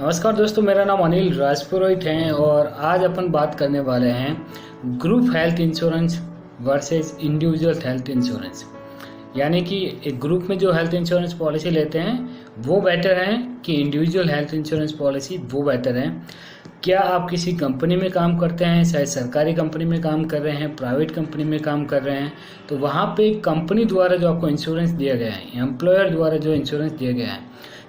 नमस्कार दोस्तों, मेरा नाम अनिल राजपुरोहित है और आज अपन बात करने वाले हैं group health insurance versus individual health insurance. यानी कि एक ग्रुप में जो हेल्थ इंश्योरेंस पॉलिसी लेते हैं वो बेटर है कि इंडिविजुअल हेल्थ इंश्योरेंस पॉलिसी वो बेटर है। क्या आप किसी कंपनी में काम करते हैं, चाहे सरकारी कंपनी में काम कर रहे हैं, प्राइवेट कंपनी में काम कर रहे हैं, तो वहाँ पे कंपनी द्वारा जो आपको इंश्योरेंस दिया गया है, एम्प्लॉयर द्वारा जो इंश्योरेंस दिया गया है,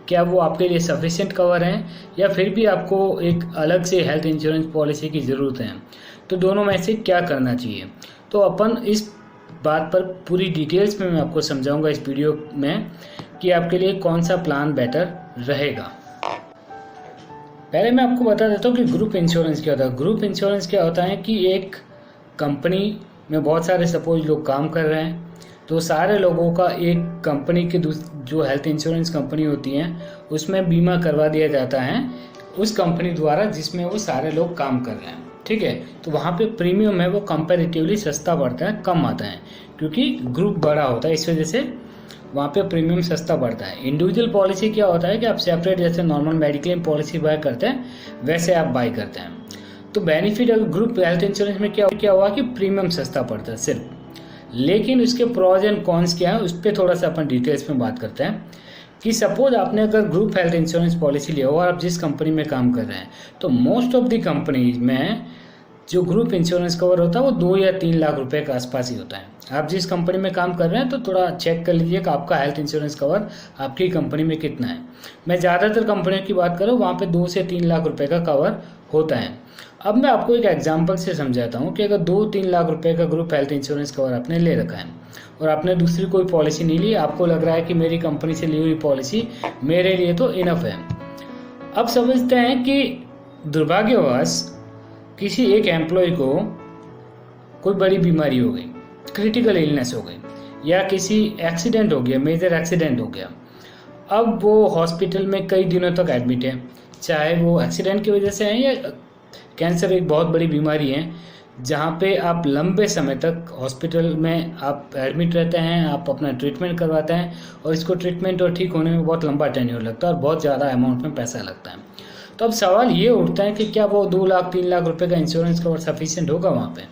क्या वो आपके लिए सफिशिएंट कवर है या फिर भी आपको एक अलग से हेल्थ इंश्योरेंस पॉलिसी की ज़रूरत है। तो दोनों में से क्या करना चाहिए, तो अपन इस बात पर पूरी डिटेल्स में मैं आपको समझाऊंगा इस वीडियो में कि आपके लिए कौन सा प्लान बेटर रहेगा। पहले मैं आपको बता देता हूँ कि ग्रुप इंश्योरेंस क्या होता है। ग्रुप इंश्योरेंस क्या होता है कि एक कंपनी में बहुत सारे सपोज लोग काम कर रहे हैं, तो सारे लोगों का एक कंपनी के जो हेल्थ इंश्योरेंस कंपनी होती हैं उसमें बीमा करवा दिया जाता है उस कंपनी द्वारा जिसमें वो सारे लोग काम कर रहे हैं। ठीक है, तो वहाँ पे प्रीमियम है वो कंपैरेटिवली सस्ता पड़ता है, कम आता है, क्योंकि ग्रुप बड़ा होता है, इस वजह से वहाँ पे प्रीमियम सस्ता पड़ता है। इंडिविजुअल पॉलिसी क्या होता है कि आप सेपरेट जैसे नॉर्मल मेडिक्लेम पॉलिसी बाय करते हैं वैसे आप बाय करते हैं। तो बेनिफिट अगर ग्रुप हेल्थ इंश्योरेंस में क्या हुआ कि प्रीमियम सस्ता पड़ता है सिर्फ, लेकिन उसके प्रॉज एंड कॉन्स क्या है उस पर थोड़ा सा अपन डिटेल्स में बात करते हैं। कि सपोज आपने अगर ग्रुप हेल्थ इंश्योरेंस पॉलिसी लिया हो और आप जिस कंपनी में काम कर रहे हैं, तो मोस्ट ऑफ द कंपनीज में जो ग्रुप इंश्योरेंस कवर होता है वो 2 या 3 लाख रुपए के आसपास ही होता है। आप जिस कंपनी में काम कर रहे हैं तो थोड़ा चेक कर लीजिए कि आपका हेल्थ इंश्योरेंस कवर आपकी कंपनी में कितना है। मैं ज़्यादातर कंपनियों की बात करूँ वहाँ पे 2 से 3 लाख रुपए का कवर होता है। अब मैं आपको एक एग्जांपल से समझाता हूँ कि अगर 2-3 लाख रुपए का ग्रुप हेल्थ इंश्योरेंस कवर आपने ले रखा है और आपने दूसरी कोई पॉलिसी नहीं ली, आपको लग रहा है कि मेरी कंपनी से ली हुई पॉलिसी मेरे लिए तो इनफ है। अब समझते हैं कि दुर्भाग्यवश किसी एक एम्प्लॉय को कोई बड़ी बीमारी हो गई, क्रिटिकल इलनेस हो गई या किसी एक्सीडेंट हो गया, मेजर एक्सीडेंट हो गया। अब वो हॉस्पिटल में कई दिनों तक एडमिट है, चाहे वो एक्सीडेंट की वजह से है या कैंसर एक बहुत बड़ी बीमारी है जहाँ पे आप लंबे समय तक हॉस्पिटल में आप एडमिट रहते हैं, आप अपना ट्रीटमेंट करवाते हैं और इसको ट्रीटमेंट और ठीक होने में बहुत लंबा टेन्योर लगता है और बहुत ज़्यादा अमाउंट में पैसा लगता है। तो अब सवाल ये उठता है कि क्या वो 2 लाख 3 लाख रुपए का इंश्योरेंस कवर सफिशिएंट होगा वहाँ पे?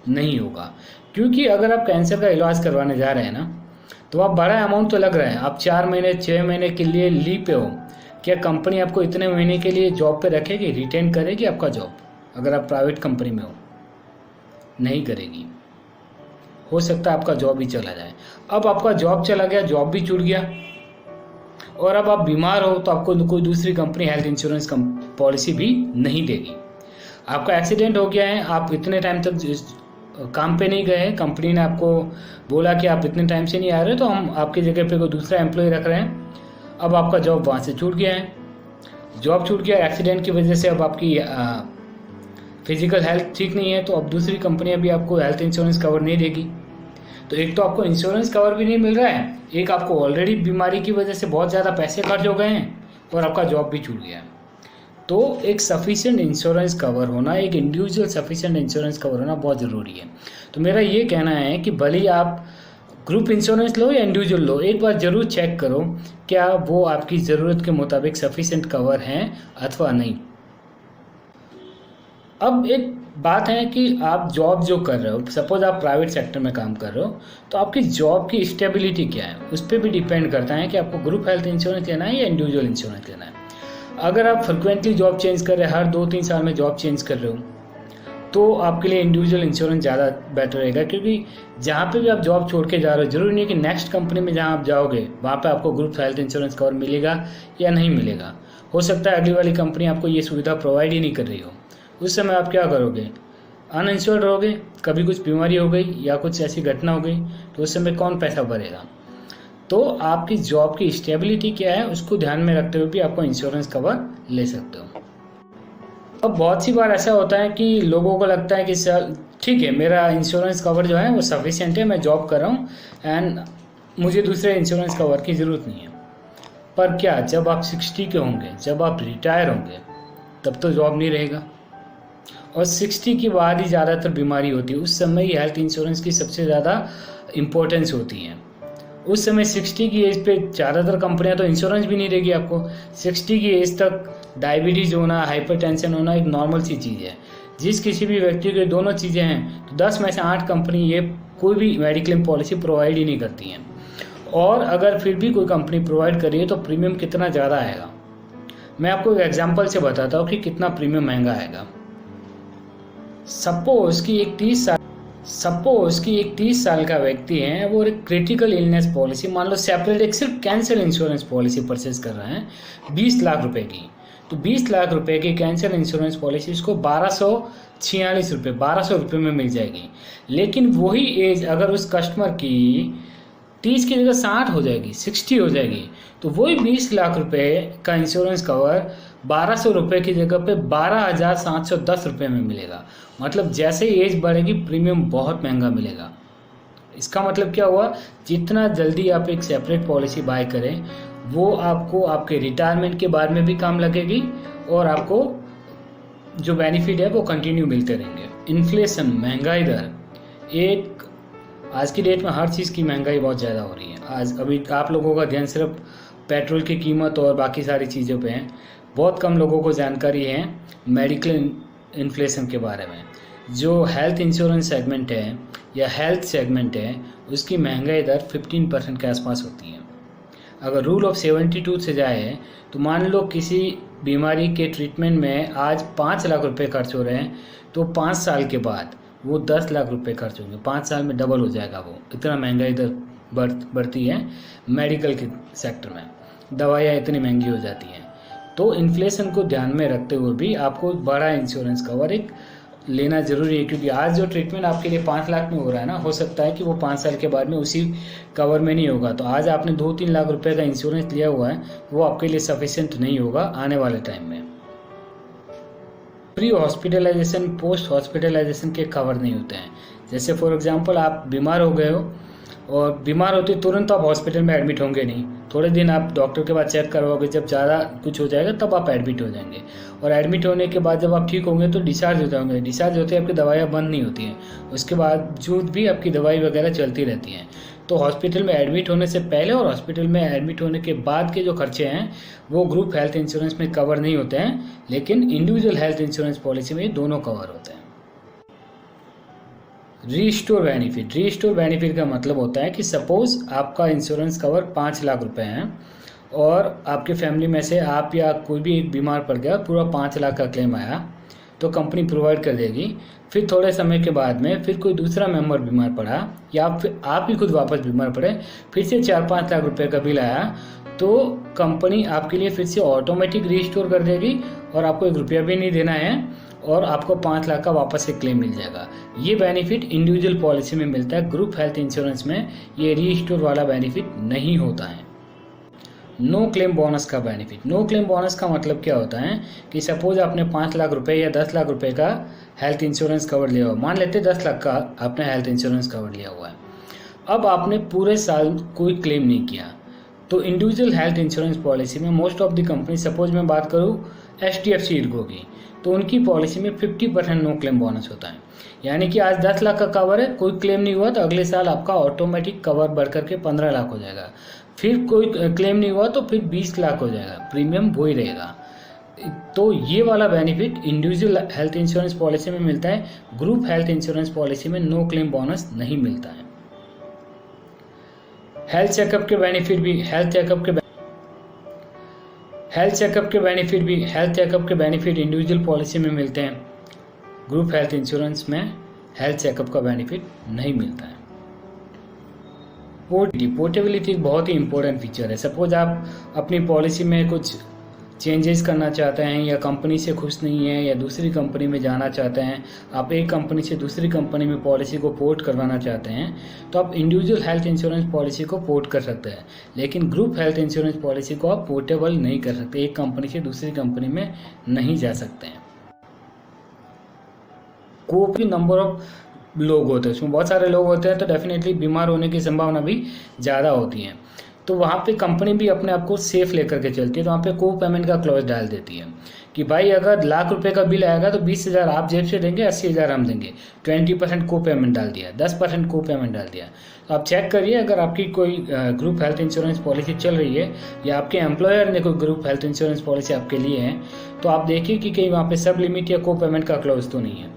नहीं होगा, क्योंकि अगर आप कैंसर का इलाज करवाने जा रहे हैं ना, तो आप बड़ा अमाउंट तो लग रहा है, आप 4 महीने 6 महीने के लिए लीव पे हो, क्या कंपनी आपको इतने महीने के लिए जॉब पे रखेगी, रिटेन करेगी आपका जॉब? अगर आप प्राइवेट कंपनी में हो नहीं करेगी, हो सकता है आपका जॉब ही चला जाए। अब आपका जॉब चला गया, जॉब भी छूट गया और अब आप बीमार हो तो आपको कोई दूसरी कंपनी हेल्थ इंश्योरेंस पॉलिसी भी नहीं देगी। आपका एक्सीडेंट हो गया है, आप इतने टाइम तक काम पे नहीं गए, कंपनी ने आपको बोला कि आप इतने टाइम से नहीं आ रहे तो हम आपकी जगह पे कोई दूसरा एम्प्लॉय रख रहे हैं। अब आपका जॉब वहाँ से छूट गया है, जॉब छूट गया एक्सीडेंट की वजह से, अब आपकी फिजिकल हेल्थ ठीक नहीं है, तो अब दूसरी कंपनियां भी आपको हेल्थ इंश्योरेंस कवर नहीं देगी। तो एक तो आपको इंश्योरेंस कवर भी नहीं मिल रहा है, एक आपको ऑलरेडी बीमारी की वजह से बहुत ज़्यादा पैसे खर्च हो गए हैं और आपका जॉब भी छूट गया है। तो एक सफिशिएंट इंश्योरेंस कवर होना, एक इंडिविजुअल सफिशिएंट इंश्योरेंस कवर होना बहुत ज़रूरी है। तो मेरा ये कहना है कि भले ही आप ग्रुप इंश्योरेंस लो या इंडिविजुअल लो, एक बार ज़रूर चेक करो क्या वो आपकी ज़रूरत के मुताबिक सफिशिएंट कवर हैं अथवा नहीं। अब एक बात है कि आप जॉब जो कर रहे हो, सपोज आप प्राइवेट सेक्टर में काम कर रहे हो, तो आपकी जॉब की स्टेबिलिटी क्या है उस पर भी डिपेंड करता है कि आपको ग्रुप हेल्थ इंश्योरेंस लेना है या इंडिविजुअल इंश्योरेंस लेना है। अगर आप फ्रिक्वेंटली जॉब चेंज कर रहे हैं, हर 2-3 साल में जॉब चेंज कर रहे हो, तो आपके लिए इंडिविजुअल इंश्योरेंस ज़्यादा बेटर रहेगा, क्योंकि जहाँ पे भी आप जॉब छोड़ के जा रहे हो जरूरी नहीं है कि नेक्स्ट कंपनी में जहाँ आप जाओगे वहाँ पे आपको ग्रुप हेल्थ इंश्योरेंस कवर मिलेगा या नहीं मिलेगा। हो सकता है अगली वाली कंपनी आपको ये सुविधा प्रोवाइड ही नहीं कर रही हो, उस समय आप क्या करोगे? अनइंश्योर्ड रहोगे, कभी कुछ बीमारी हो गई या कुछ ऐसी घटना हो गई तो उस समय कौन पैसा भरेगा? तो आपकी जॉब की स्टेबिलिटी क्या है उसको ध्यान में रखते हुए भी आपको इंश्योरेंस कवर ले सकते हो। अब बहुत सी बार ऐसा होता है कि लोगों को लगता है कि सर ठीक है, मेरा इंश्योरेंस कवर जो है वो सफिशिएंट है, मैं जॉब कर रहा हूँ एंड मुझे दूसरे इंश्योरेंस कवर की ज़रूरत नहीं है। पर क्या जब आप 60 के होंगे, जब आप रिटायर होंगे, तब तो जॉब नहीं रहेगा और 60 के बाद ही ज़्यादातर बीमारी होती है, उस समय ही हेल्थ इंश्योरेंस की सबसे ज़्यादा इम्पोर्टेंस होती है। उस समय 60 की एज पे ज़्यादातर कंपनियां तो इंश्योरेंस भी नहीं देगी आपको। 60 की एज तक डायबिटीज़ होना, हाइपरटेंशन होना एक नॉर्मल सी चीज़ है। जिस किसी भी व्यक्ति के दोनों चीज़ें हैं तो 10 में से 8 कंपनी ये कोई भी मेडिक्लेम पॉलिसी प्रोवाइड ही नहीं करती हैं। और अगर फिर भी कोई कंपनी प्रोवाइड कर रही है तो प्रीमियम कितना ज़्यादा आएगा, मैं आपको एक एग्जांपल से बताता हूँ कि कितना प्रीमियम महंगा आएगा। सपोज कि एक 30 साल का व्यक्ति है, वो एक क्रिटिकल इलनेस पॉलिसी, मान लो सेपरेट एक सिर्फ कैंसर इंश्योरेंस पॉलिसी परचेज कर रहे हैं 20 लाख रुपए की। तो 20 लाख रुपए की कैंसर इंश्योरेंस पॉलिसी उसको 1200 रुपये में मिल जाएगी। लेकिन वही एज अगर उस कस्टमर की 30 की जगह 60 हो जाएगी, 60 हो जाएगी, तो वही 20 लाख रुपए का इंश्योरेंस कवर 1200 रुपये की जगह पे 12,710 रुपये में मिलेगा। मतलब जैसे ही एज बढ़ेगी प्रीमियम बहुत महंगा मिलेगा। इसका मतलब क्या हुआ, जितना जल्दी आप एक सेपरेट पॉलिसी बाय करें वो आपको आपके रिटायरमेंट के बाद में भी काम लगेगी और आपको जो बेनिफिट है वो कंटिन्यू मिलते रहेंगे। इन्फ्लेशन, महंगाई दर, एक आज की डेट में हर चीज़ की महंगाई बहुत ज़्यादा हो रही है। आज अभी आप लोगों का ध्यान सिर्फ पेट्रोल की कीमत और बाकी सारी चीज़ों पे है। बहुत कम लोगों को जानकारी है मेडिकल इन्फ्लेशन के बारे में। जो हेल्थ इंश्योरेंस सेगमेंट है या हेल्थ सेगमेंट है उसकी महंगाई दर 15% के आसपास होती है। अगर रूल ऑफ 72 से जाए तो मान लो किसी बीमारी के ट्रीटमेंट में आज 5 लाख रुपए खर्च हो रहे हैं तो 5 साल के बाद वो 10 लाख रुपए खर्च होंगे। 5 साल में डबल हो जाएगा वो, इतना महंगाई दर बढ़ती है मेडिकल के सेक्टर में। दवाइयाँ इतनी महंगी हो जाती हैं। तो इन्फ्लेशन को ध्यान में रखते हुए भी आपको बड़ा इंश्योरेंस कवर एक लेना ज़रूरी है, क्योंकि आज जो ट्रीटमेंट आपके लिए 5 लाख में हो रहा है ना, हो सकता है कि वो 5 साल के बाद में उसी कवर में नहीं होगा। तो आज आपने 2-3 लाख रुपए का इंश्योरेंस लिया हुआ है, वो आपके लिए सफिशिएंट नहीं होगा आने वाले टाइम में। प्री हॉस्पिटलाइजेशन, पोस्ट हॉस्पिटलाइजेशन के कवर नहीं होते हैं। जैसे फॉर एग्जांपल आप बीमार हो गए हो और बीमार होते तुरंत आप हॉस्पिटल में एडमिट होंगे नहीं, थोड़े दिन आप डॉक्टर के पास चेक करवाओगे, जब ज़्यादा कुछ हो जाएगा तब आप एडमिट हो जाएंगे। और एडमिट होने के बाद जब आप ठीक होंगे तो डिस्चार्ज हो जाओगे। डिस्चार्ज होते आपकी दवाइयाँ बंद नहीं होती हैं, उसके बावजूद भी आपकी दवाई वगैरह चलती रहती हैं। तो हॉस्पिटल में एडमिट होने से पहले और हॉस्पिटल में एडमिट होने के बाद के जो खर्चे हैं वो ग्रुप हेल्थ इंश्योरेंस में कवर नहीं होते हैं, लेकिन इंडिविजुअल हेल्थ इंश्योरेंस पॉलिसी में ये दोनों कवर होते हैं। रीस्टोर बेनिफिट, रीस्टोर बेनिफिट का मतलब होता है कि सपोज आपका इंश्योरेंस कवर 5 लाख रुपए हैं और आपके फैमिली में से आप या कोई भी एक बीमार पड़ गया, पूरा 5 लाख का क्लेम आया तो कंपनी प्रोवाइड कर देगी। फिर थोड़े समय के बाद में फिर कोई दूसरा मेंबर बीमार पड़ा या फिर आप ही खुद वापस बीमार पड़े, फिर से 4-5 लाख रुपए का बिल आया तो कंपनी आपके लिए फिर से ऑटोमेटिक रीस्टोर कर देगी और आपको 1 रुपया भी नहीं देना है और आपको 5 लाख का वापस से क्लेम मिल जाएगा। ये बेनिफिट इंडिविजुअल पॉलिसी में मिलता है, ग्रुप हेल्थ इंश्योरेंस में ये रीस्टोर वाला बेनिफिट नहीं होता है। नो क्लेम बोनस का बेनिफिट, नो क्लेम बोनस का मतलब क्या होता है कि सपोज आपने 5 लाख रुपए या 10 लाख रुपए का हेल्थ इंश्योरेंस कवर लिया हुआ, मान लेते 10 लाख का आपने हेल्थ इंश्योरेंस कवर लिया हुआ है। अब आपने पूरे साल कोई क्लेम नहीं किया तो इंडिविजुअल हेल्थ इंश्योरेंस पॉलिसी में most of the company, suppose मैं बात करूँ HDFC इर्गो की, तो उनकी पॉलिसी में 50% नो क्लेम बोनस होता है। यानी कि आज 10 लाख का कवर है, कोई क्लेम नहीं हुआ तो अगले साल आपका ऑटोमेटिक कवर बढ़ करके 15 लाख हो जाएगा। फिर कोई क्लेम नहीं हुआ तो फिर 20 लाख हो जाएगा, प्रीमियम वही रहेगा। तो ये वाला benefit individual health insurance policy में मिलता है, ग्रुप हेल्थ इंश्योरेंस पॉलिसी में नो क्लेम बोनस नहीं मिलता है। हेल्थ चेकअप के बेनिफिट भी हेल्थ चेकअप के बेनिफिट इंडिविजुअल पॉलिसी में मिलते हैं, ग्रुप हेल्थ इंश्योरेंस में हेल्थ चेकअप का बेनिफिट नहीं मिलता है। पोर्टेबिलिटी एक बहुत ही इंपॉर्टेंट फीचर है। सपोज आप अपनी पॉलिसी में कुछ चेंजेस करना चाहते हैं या कंपनी से खुश नहीं है या दूसरी कंपनी में जाना चाहते हैं, आप एक कंपनी से दूसरी कंपनी में पॉलिसी को पोर्ट करवाना चाहते हैं तो आप इंडिविजुअल हेल्थ इंश्योरेंस पॉलिसी को पोर्ट कर सकते हैं, लेकिन ग्रुप हेल्थ इंश्योरेंस पॉलिसी को आप पोर्टेबल नहीं कर सकते, एक कंपनी से दूसरी कंपनी में नहीं जा सकते हैं। कोई नंबर ऑफ लोग होते हैं, उसमें बहुत सारे लोग होते हैं तो डेफिनेटली बीमार होने की संभावना भी ज़्यादा होती है। तो वहाँ पे कंपनी भी अपने आप को सेफ लेकर के चलती है, तो वहाँ पे को पेमेंट का क्लॉज डाल देती है कि भाई अगर लाख रुपए का बिल आएगा तो 20,000 आप जेब से देंगे, 80,000 हम देंगे। 20% को पेमेंट डाल दिया, 10% को पेमेंट डाल दिया। तो आप चेक करिए, अगर आपकी कोई ग्रुप हेल्थ इंश्योरेंस पॉलिसी चल रही है या आपके एम्प्लॉयर ने कोई ग्रुप हेल्थ इंश्योरेंस पॉलिसी आपके लिए है, तो आप देखिए कि कहीं वहाँ पे सब लिमिट या को पेमेंट का क्लॉज तो नहीं है।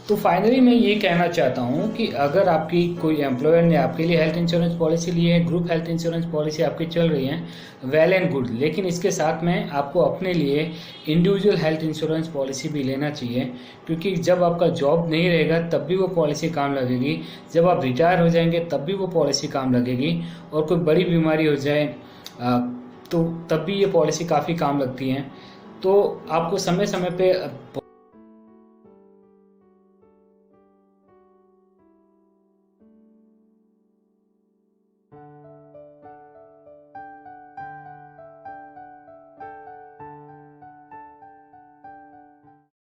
तो फाइनली मैं ये कहना चाहता हूँ कि अगर आपकी कोई एम्प्लॉयर ने आपके लिए हेल्थ इंश्योरेंस पॉलिसी ली है, ग्रुप हेल्थ इंश्योरेंस पॉलिसी आपकी चल रही है, वेल एंड गुड, लेकिन इसके साथ में आपको अपने लिए इंडिविजुअल हेल्थ इंश्योरेंस पॉलिसी भी लेना चाहिए, क्योंकि जब आपका जॉब नहीं रहेगा तब भी वो पॉलिसी काम लगेगी, जब आप रिटायर हो जाएंगे तब भी वो पॉलिसी काम लगेगी, और कोई बड़ी बीमारी हो जाए तो तब भी ये पॉलिसी काफ़ी काम लगती है। तो आपको समय समय पे